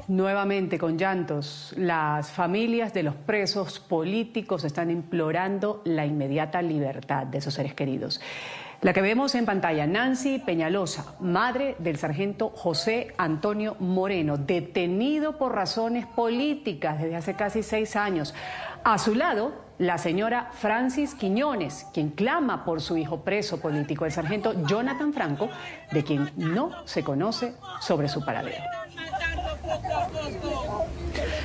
Nuevamente con llantos, las familias de los presos políticos están implorando la inmediata libertad de sus seres queridos. La que vemos en pantalla, Nancy Peñalosa, madre del sargento José Antonio Moreno, detenido por razones políticas desde hace casi 6 años. A su lado, la señora Francis Quiñones, quien clama por su hijo preso político, el sargento Jonathan Franco, de quien no se conoce sobre su paradero.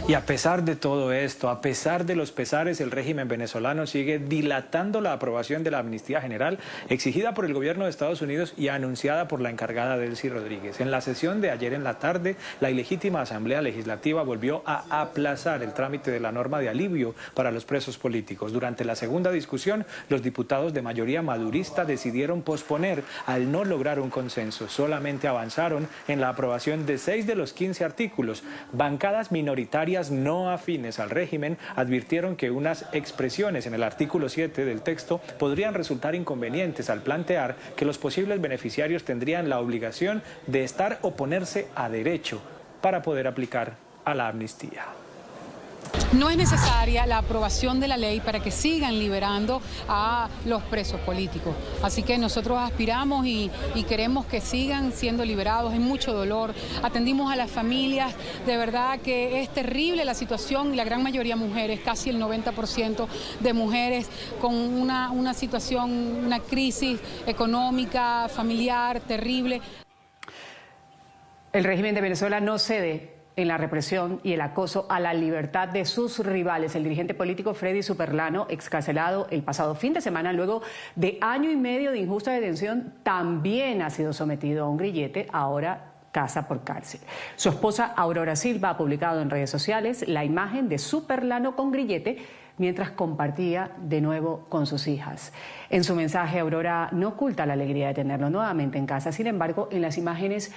Y a pesar de todo esto, a pesar de los pesares, el régimen venezolano sigue dilatando la aprobación de la amnistía general exigida por el gobierno de Estados Unidos y anunciada por la encargada Delcy Rodríguez. En la sesión de ayer en la tarde, la ilegítima Asamblea Legislativa volvió a aplazar el trámite de la norma de alivio para los presos políticos. Durante la segunda discusión, los diputados de mayoría madurista decidieron posponer al no lograr un consenso. Solamente avanzaron en la aprobación de 6 de los 15 artículos. Bancadas minoritarias no afines al régimen advirtieron que unas expresiones en el artículo 7 del texto podrían resultar inconvenientes al plantear que los posibles beneficiarios tendrían la obligación de estar o ponerse a derecho para poder aplicar a la amnistía. No es necesaria la aprobación de la ley para que sigan liberando a los presos políticos. Así que nosotros aspiramos y queremos que sigan siendo liberados. Hay mucho dolor. Atendimos a las familias. De verdad que es terrible la situación y la gran mayoría mujeres, casi el 90% de mujeres con una situación, una crisis económica, familiar, terrible. El régimen de Venezuela no cede en la represión y el acoso a la libertad de sus rivales. El dirigente político Freddy Superlano, excarcelado el pasado fin de semana luego de 1 año y medio de injusta detención, también ha sido sometido a un grillete, ahora casa por cárcel. Su esposa Aurora Silva ha publicado en redes sociales la imagen de Superlano con grillete mientras compartía de nuevo con sus hijas. En su mensaje, Aurora no oculta la alegría de tenerlo nuevamente en casa. Sin embargo, en las imágenes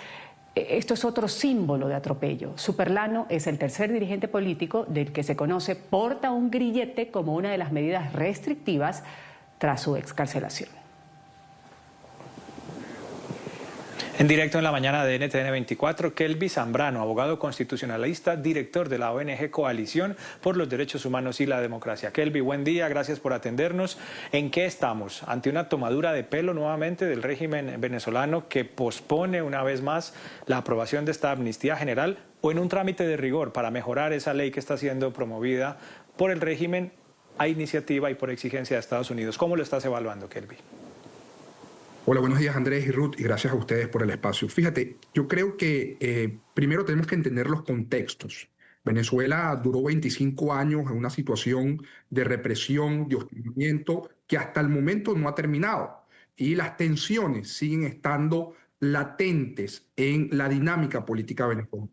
esto es otro símbolo de atropello. Superlano es el tercer dirigente político del que se conoce porta un grillete como una de las medidas restrictivas tras su excarcelación. En directo en la mañana de NTN 24, Kelby Zambrano, abogado constitucionalista, director de la ONG Coalición por los Derechos Humanos y la Democracia. Kelby, buen día, gracias por atendernos. ¿En qué estamos? ¿Ante una tomadura de pelo nuevamente del régimen venezolano que pospone una vez más la aprobación de esta amnistía general o en un trámite de rigor para mejorar esa ley que está siendo promovida por el régimen a iniciativa y por exigencia de Estados Unidos? ¿Cómo lo estás evaluando, Kelby? Hola, buenos días Andrés y Ruth, y gracias a ustedes por el espacio. Fíjate, yo creo que primero tenemos que entender los contextos. Venezuela duró 25 años en una situación de represión, de hostigamiento, que hasta el momento no ha terminado. Y las tensiones siguen estando latentes en la dinámica política venezolana.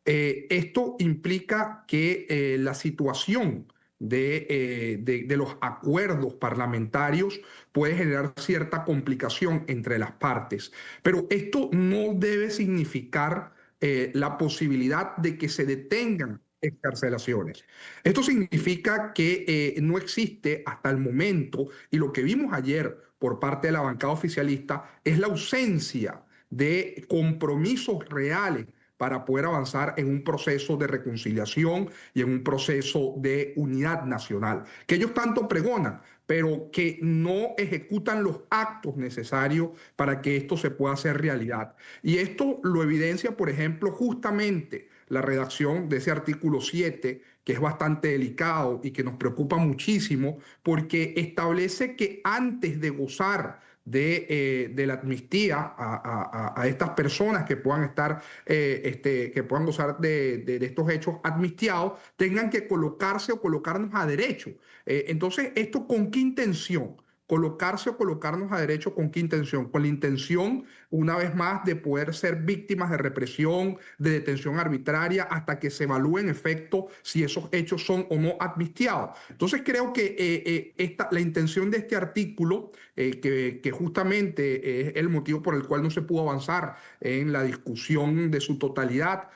Esto implica que la situación de los acuerdos parlamentarios puede generar cierta complicación entre las partes. Pero esto no debe significar la posibilidad de que se detengan excarcelaciones. Esto significa que no existe hasta el momento, y lo que vimos ayer por parte de la bancada oficialista es la ausencia de compromisos reales para poder avanzar en un proceso de reconciliación y en un proceso de unidad nacional, que ellos tanto pregonan, pero que no ejecutan los actos necesarios para que esto se pueda hacer realidad. Y esto lo evidencia, por ejemplo, justamente la redacción de ese artículo 7, que es bastante delicado y que nos preocupa muchísimo, porque establece que antes de gozar de la amnistía a estas personas que puedan estar, que puedan gozar de estos hechos amnistiados, tengan que colocarse o colocarnos a derecho. Entonces, ¿esto con qué intención? Colocarse o colocarnos a derecho, ¿con qué intención? Con la intención, una vez más, de poder ser víctimas de represión, de detención arbitraria, hasta que se evalúe en efecto si esos hechos son o no amnistiados. Entonces creo que la intención de este artículo, que justamente es el motivo por el cual no se pudo avanzar en la discusión de su totalidad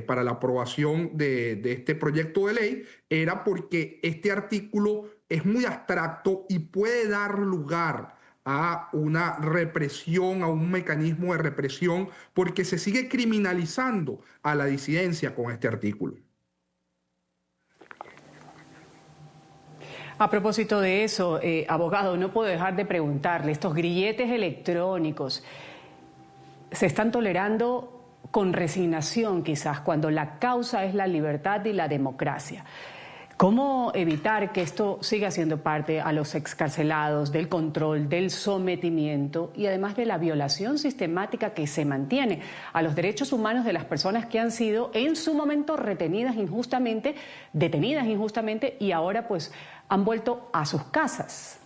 para la aprobación de este proyecto de ley, era porque este artículo es muy abstracto y puede dar lugar a una represión, a un mecanismo de represión, porque se sigue criminalizando a la disidencia con este artículo. A propósito de eso, abogado, no puedo dejar de preguntarle, estos grilletes electrónicos se están tolerando con resignación quizás cuando la causa es la libertad y la democracia. ¿Cómo evitar que esto siga siendo parte a los excarcelados del control, del sometimiento y además de la violación sistemática que se mantiene a los derechos humanos de las personas que han sido en su momento retenidas injustamente, detenidas injustamente y ahora pues han vuelto a sus casas?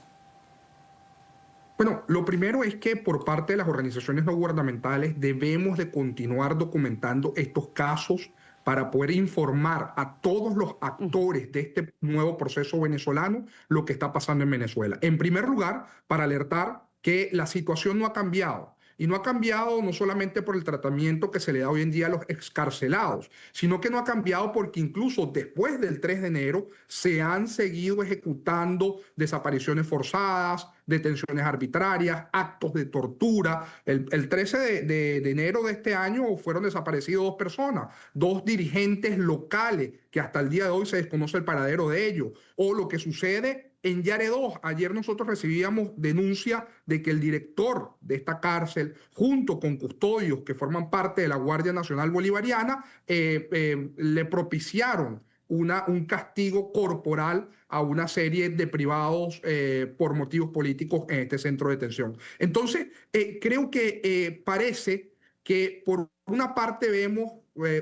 Bueno, lo primero es que por parte de las organizaciones no gubernamentales debemos de continuar documentando estos casos para poder informar a todos los actores de este nuevo proceso venezolano lo que está pasando en Venezuela. En primer lugar, para alertar que la situación no ha cambiado. Y no ha cambiado no solamente por el tratamiento que se le da hoy en día a los excarcelados, sino que no ha cambiado porque incluso después del 3 de enero se han seguido ejecutando desapariciones forzadas, detenciones arbitrarias, actos de tortura. El 13 de enero de este año fueron desaparecidas 2 personas, 2 dirigentes locales que hasta el día de hoy se desconoce el paradero de ellos. O lo que sucede en Yare 2, ayer nosotros recibíamos denuncia de que el director de esta cárcel, junto con custodios que forman parte de la Guardia Nacional Bolivariana, le propiciaron un castigo corporal a una serie de privados por motivos políticos en este centro de detención. Entonces, creo que parece que por una parte vemos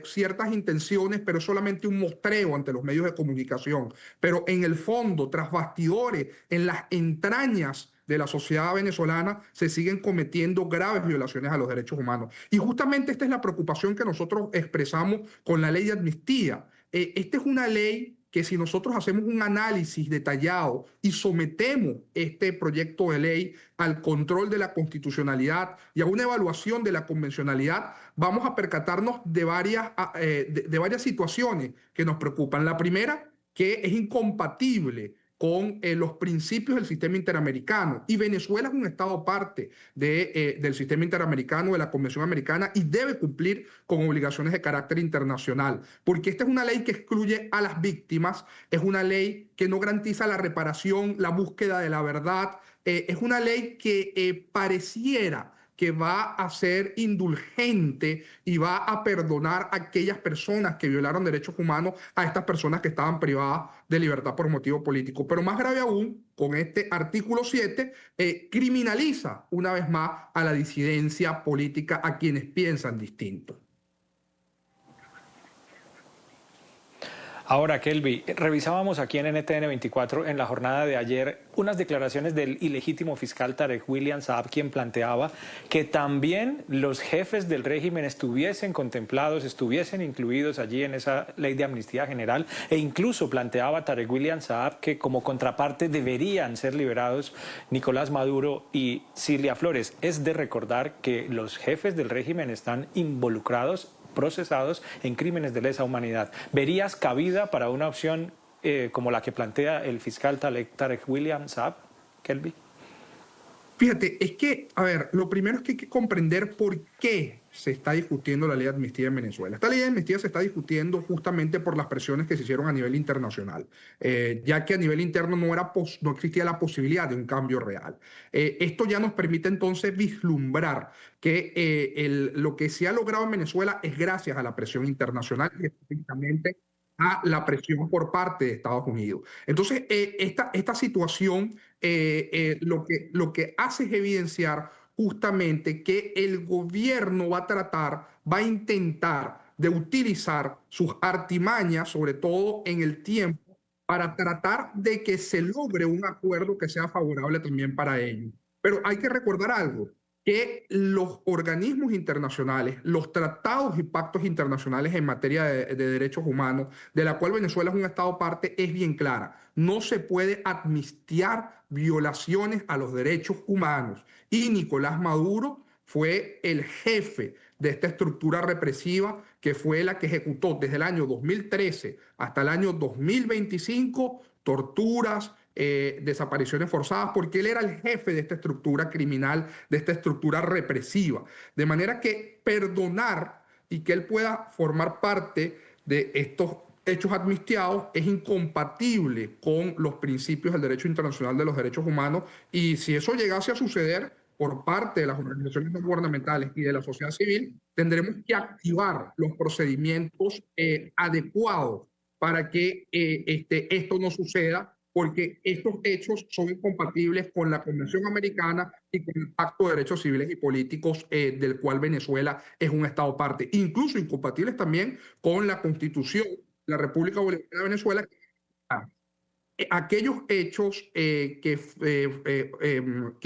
ciertas intenciones, pero es solamente un mostreo ante los medios de comunicación. Pero en el fondo, tras bastidores, en las entrañas de la sociedad venezolana, se siguen cometiendo graves violaciones a los derechos humanos. Y justamente esta es la preocupación que nosotros expresamos con la ley de amnistía. Esta es una ley que si nosotros hacemos un análisis detallado y sometemos este proyecto de ley al control de la constitucionalidad y a una evaluación de la convencionalidad, vamos a percatarnos de varias situaciones que nos preocupan. La primera, que es incompatible con los principios del sistema interamericano. Y Venezuela es un estado parte del sistema interamericano, de la Convención Americana, y debe cumplir con obligaciones de carácter internacional. Porque esta es una ley que excluye a las víctimas, es una ley que no garantiza la reparación, la búsqueda de la verdad, es una ley que pareciera que va a ser indulgente y va a perdonar a aquellas personas que violaron derechos humanos, a estas personas que estaban privadas de libertad por motivo político. Pero más grave aún, con este artículo 7, criminaliza una vez más a la disidencia política, a quienes piensan distinto. Ahora, Kelby, revisábamos aquí en NTN 24 en la jornada de ayer unas declaraciones del ilegítimo fiscal Tarek William Saab, quien planteaba que también los jefes del régimen estuviesen contemplados, estuviesen incluidos allí en esa ley de amnistía general, e incluso planteaba Tarek William Saab que como contraparte deberían ser liberados Nicolás Maduro y Cilia Flores. Es de recordar que los jefes del régimen están involucrados, procesados en crímenes de lesa humanidad. ¿Verías cabida para una opción como la que plantea el fiscal Tarek William Saab, Kelby? Fíjate, es que, a ver, lo primero es que hay que comprender por qué se está discutiendo la ley de amnistía en Venezuela. Esta ley de amnistía se está discutiendo justamente por las presiones que se hicieron a nivel internacional, ya que a nivel interno no existía la posibilidad de un cambio real. Esto ya nos permite entonces vislumbrar que lo que se ha logrado en Venezuela es gracias a la presión internacional y específicamente a la presión por parte de Estados Unidos. Entonces, esta situación lo que hace es evidenciar justamente que el gobierno va a intentar de utilizar sus artimañas, sobre todo en el tiempo, para tratar de que se logre un acuerdo que sea favorable también para ellos. Pero hay que recordar algo, que los organismos internacionales, los tratados y pactos internacionales en materia de derechos humanos, de la cual Venezuela es un estado parte, es bien clara. No se puede amnistiar violaciones a los derechos humanos. Y Nicolás Maduro fue el jefe de esta estructura represiva que fue la que ejecutó desde el año 2013 hasta el año 2025 torturas, desapariciones forzadas, porque él era el jefe de esta estructura criminal, de esta estructura represiva. De manera que perdonar y que él pueda formar parte de estos hechos amnistiados es incompatible con los principios del derecho internacional de los derechos humanos, y si eso llegase a suceder por parte de las organizaciones no gubernamentales y de la sociedad civil, tendremos que activar los procedimientos adecuados para que esto no suceda, porque estos hechos son incompatibles con la Convención Americana y con el Pacto de Derechos Civiles y Políticos del cual Venezuela es un Estado parte, incluso incompatibles también con la Constitución de la República Bolivariana de Venezuela. Aquellos hechos que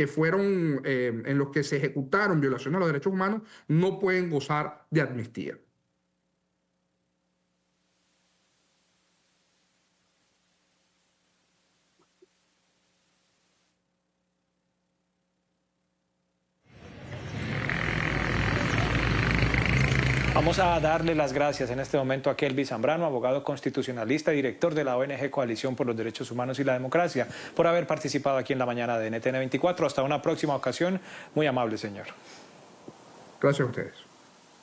fueron en los que se ejecutaron violaciones a los derechos humanos no pueden gozar de amnistía. Vamos a darle las gracias en este momento a Kelvin Zambrano, abogado constitucionalista y director de la ONG Coalición por los Derechos Humanos y la Democracia, por haber participado aquí en la mañana de NTN 24. Hasta una próxima ocasión. Muy amable, señor. Gracias a ustedes.